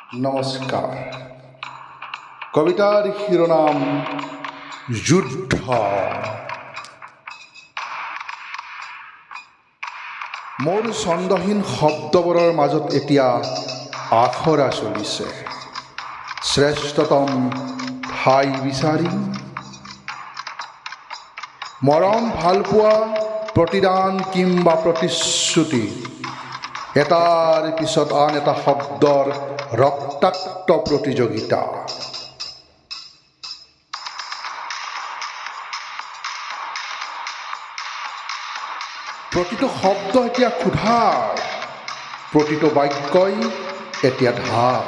নমস্কাৰ। কবিতাৰ শিৰোনাম যুদ্ধ। মোৰ ছন্দহীন শব্দবোৰৰ মাজত এতিয়া আখৰা চলিছে। শ্ৰেষ্ঠতম ঠাই বিচাৰি মৰম ভালপোৱা প্ৰতিদান কিম্বা প্ৰতিশ্ৰুতি এটাৰ পিছত আন এটা শব্দৰ ৰক্তাক্ত প্ৰতিযোগিতা। প্ৰতিটো শব্দ এতিয়া ক্ষুধাৰ, প্ৰতিটো বাক্যই এতিয়া ধাৰ।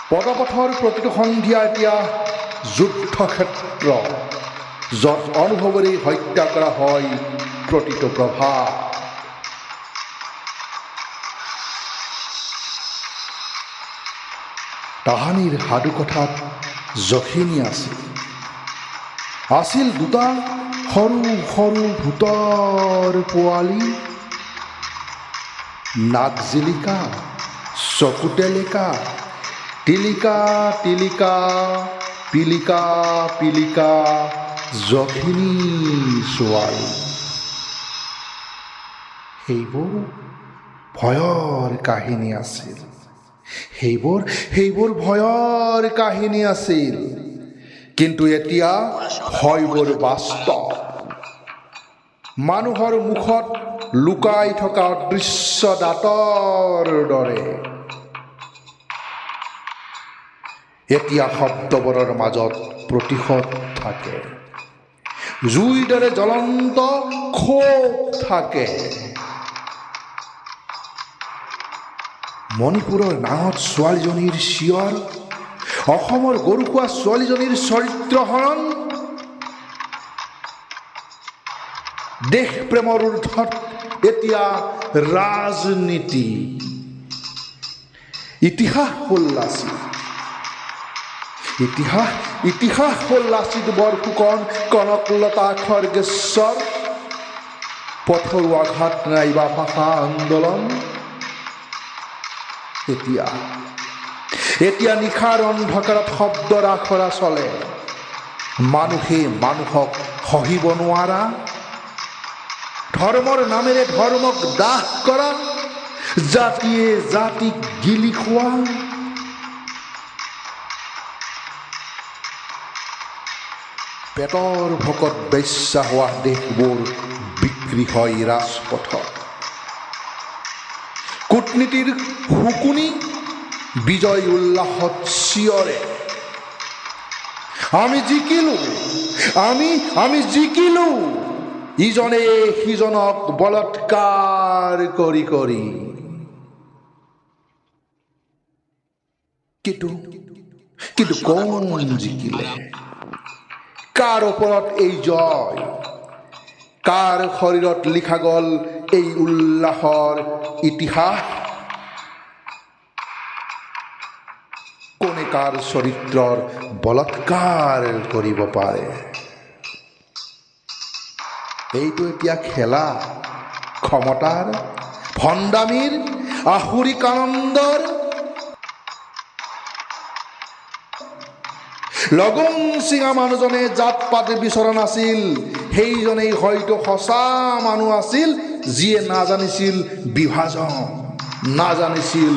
পদপথৰ প্ৰতিটো সন্ধিয়া এতিয়া যুদ্ধক্ষেত্ৰ, য'ত অনুভৱেৰে হত্যা কৰা হয় প্ৰতিটো প্ৰভাৱ। তাহানিৰ সাধুকথাত যখিনী আছিল দুটা সৰু সৰু ভূতৰ পোৱালি, নাক জিলিকা চকু টেলিকা, টিলিকা টিলিকা পিলিকা পিলিকা যখিনী ছোৱালী। সেইবোৰ ভয়ৰ কাহিনী আছিল, সেইবোৰ ভয়ৰ কাহিনী আছিল। কিন্তু এতিয়া হয়বোৰ বাস্তৱ, মানুহৰ মুখত লুকাই থকা অদৃশ্য দাঁতৰ দৰে। এতিয়া শব্দবোৰৰ মাজত প্ৰতিশোধ থাকে, জুইৰ দৰে জ্বলন্ত ক্ষোভ থাকে। মণিপুৰৰ নাঙঠ ছোৱালীজনীৰ চিঞৰ, অসমৰ গৰুখোৱা ছোৱালীজনীৰ চৰিত্ৰহৰণ, দেশ প্ৰেমৰ ঊৰ্ধত এতিয়া ৰাজনীতি। ইতিহাস হ'ল লাচিত বৰফুকন, কনকলতা খৰ্গেশ্বৰ, পথৰুৱা ঘাট নাইবা ভাষা আন্দোলন। এতিয়া নিশাৰ অন্ধকাৰত শব্দৰ আখৰা চলে, মানুহে মানুহক সহিব নোৱাৰা, ধৰ্মৰ নামেৰে ধৰ্মক দাহ কৰা, জাতিয়ে জাতিক গিলি খোৱা। পেটৰ ভোকত বেশ্যা হোৱা দেশবোৰ বিক্ৰী হয় ৰাজপথত। কূটনীতিৰ শুকুনি বিজয় উল্লাসত চিঞৰে, আমি জিকিলো, ইজনে সিজনক বলৎকাৰ কৰি কৰি। কিন্তু কোন জিকিলে? কাৰ ওপৰত এই জয়? কাৰ শৰীৰত লিখা গ'ল এই উল্লাসৰ ইতিহাস? কোনে কাৰ চৰিত্ৰৰ বলৎকাৰ কৰিব পাৰে? এইটো এতিয়া খেলা, ক্ষমতাৰ, ভণ্ডামীৰ, আসুৰিক আনন্দৰ। লগুং চিঙা মানুহজনে জাত পাত বিচৰা নাছিল, সেইজনেই হয়তো সঁচা মানুহ আছিল, যিয়ে নাজানিছিল বিভাজন, নাজানিছিল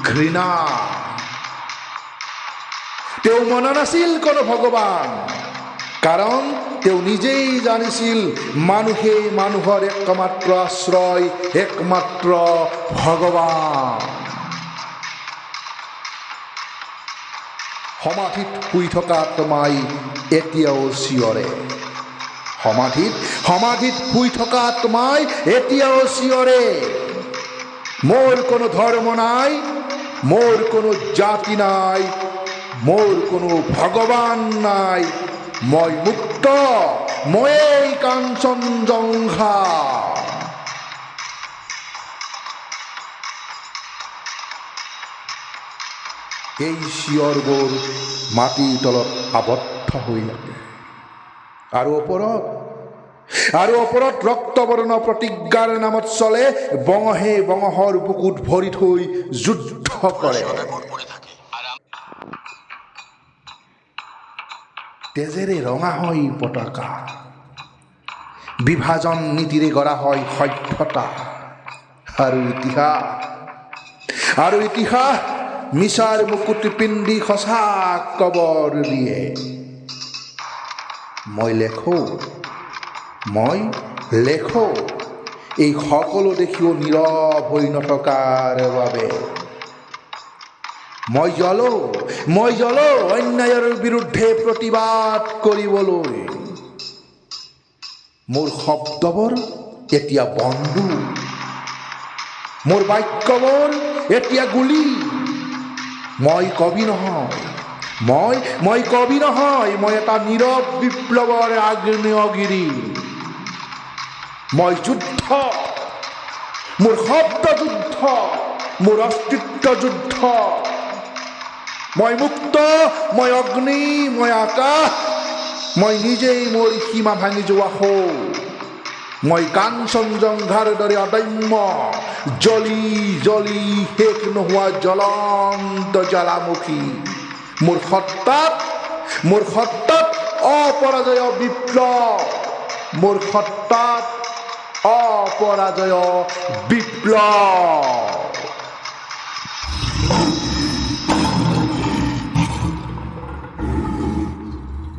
ঘৃণা। তেওঁ মনা নাছিল কোনো ভগৱান, কাৰণ তেওঁ নিজেই জানিছিল মানুহে মানুহৰ একমাত্ৰ আশ্ৰয়, একমাত্ৰ ভগৱান। সমাধিত শুই থকা আত্মাই এতিয়াও চিঞৰে, সমাধিত শুই থকা আত্মাই এতিয়াও চিঞৰে, মোৰ কোনো ধৰ্ম নাই, মোৰ কোনো জাতি নাই, মোৰ কোনো ভগৱান নাই, মই মুক্ত, ময়েই কাঞ্চনজংঘা। এই চিঞৰবোৰ মাটিৰ তলত আবদ্ধ হৈ থাকে, আৰু ওপৰত আৰু ওপৰত ৰক্তবৰ্ণ প্ৰতিজ্ঞাৰ নামত চলে বঙহে বঙহৰ বুকুত ভৰি থৈ যুদ্ধ কৰে। তেজেৰে ৰঙা হয় পতাকা, বিভাজন নীতিৰে গঢ়া হয় সভ্যতা। আৰু ইতিহাস মিছাৰ মুকুট পিন্ধি সঁচা কবৰ দিয়ে। মই লেখো এই সকলো দেখিও নীৰৱ হৈ নথকাৰ বাবে। মই জ্বলো অন্যায়ৰ বিৰুদ্ধে প্ৰতিবাদ কৰিবলৈ। মোৰ শব্দবোৰ এতিয়া বন্দুক, মোৰ বাক্যবোৰ এতিয়া গুলী। মই কবি নহয়, মই এটা নীৰৱ বিপ্লৱৰ আগ্নেয়গিৰি। মই যুদ্ধ, মোৰ শব্দ যুদ্ধ, মোৰ অস্তিত্ব যুদ্ধ। মই মুক্ত, মই অগ্নি, মই আকাশ, মই নিজেই মোৰ সীমা ভাঙি যোৱা হওঁ। মই কাঞ্চনজংঘাৰ দৰে অদম্য, জ্বলি জ্বলি শেষ নোহোৱা জ্বলন্ত জ্বালামুখী। মোৰ সত্তাত অপৰাজয় বিপ্লৱ, মোৰ সত্তাত অপৰাজয় বিপ্লৱ।